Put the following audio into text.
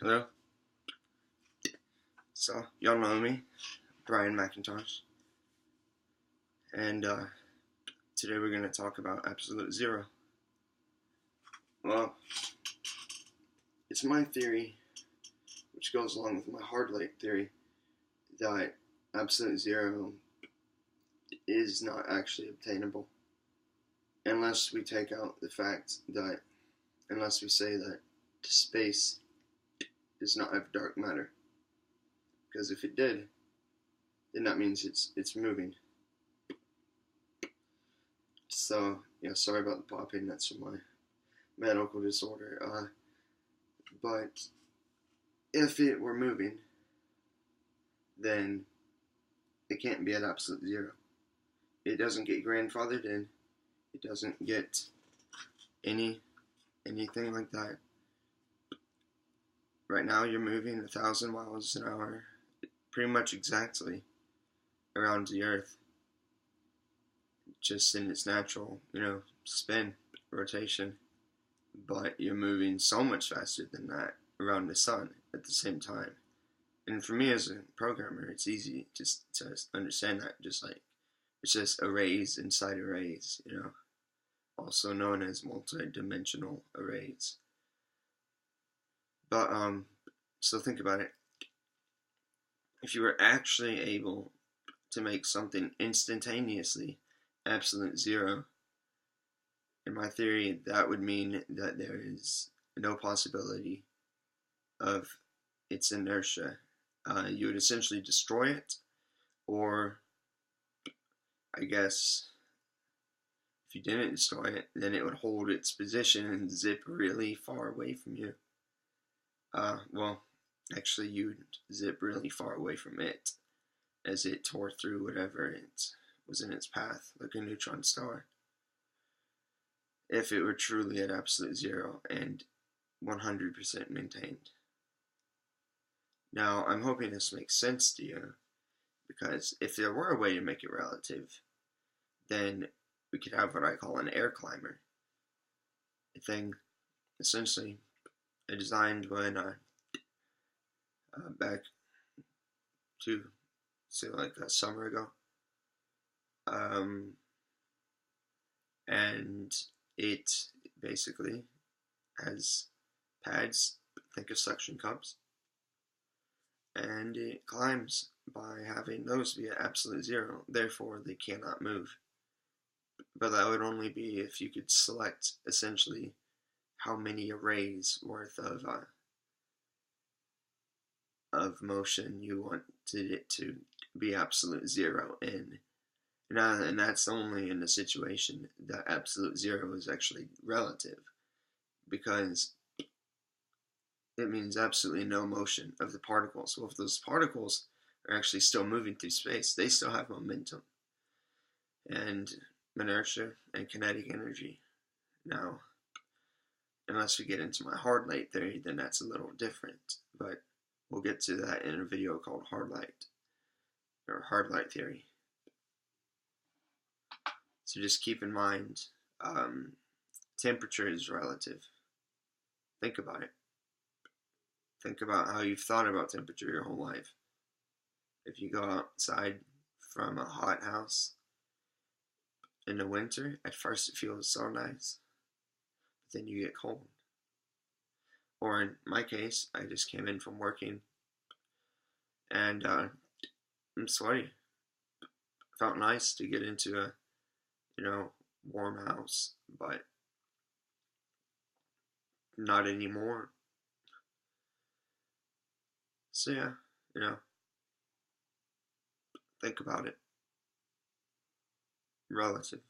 Hello. So, y'all know me, Brian McIntosh, and today we're going to talk about absolute zero. Well, it's my theory, which goes along with my hard light theory, that absolute zero is not actually obtainable unless we take out the fact that, unless we say that space does not have dark matter. Because if it did, then that means it's moving. So, yeah, sorry about the popping, that's from my medical disorder. But if it were moving, then it can't be at absolute zero. It doesn't get grandfathered in. It doesn't get anything like that. Right now you're moving 1,000 miles an hour, pretty much exactly, around the Earth, just in its natural, spin, rotation. But you're moving so much faster than that around the sun at the same time. And for me as a programmer, it's easy just to understand that, just like it's just arrays inside arrays, also known as multi-dimensional arrays. But so think about it. If you were actually able to make something instantaneously absolute zero, in my theory, that would mean that there is no possibility of its inertia. You would essentially destroy it, or I guess if you didn't destroy it, then it would hold its position and zip really far away from you. Well, actually, you'd zip really far away from it as it tore through whatever it was in its path, like a neutron star. If it were truly at absolute zero and 100% maintained. Now, I'm hoping this makes sense to you, because if there were a way to make it relative, then we could have what I call an air climber. A thing, essentially, I designed when back to, say, like a summer ago. And it basically has pads, think of suction cups, and it climbs by having those be at absolute zero, therefore they cannot move. But that would only be if you could select essentially how many arrays worth of motion you wanted it to be absolute zero in. And that's only in the situation that absolute zero is actually relative, because it means absolutely no motion of the particles. Well, if those particles are actually still moving through space, they still have momentum and inertia and kinetic energy. Now, unless we get into my hard light theory, then that's a little different, but we'll get to that in a video called hard light theory. So just keep in mind, temperature is relative. Think about it. Think about how you've thought about temperature your whole life. If you go outside from a hot house in the winter, at first it feels so nice, but then you get cold. Or in my case, I just came in from working, and I'm sweaty. Felt nice to get into a, warm house, but not anymore. So yeah, think about it. Relative.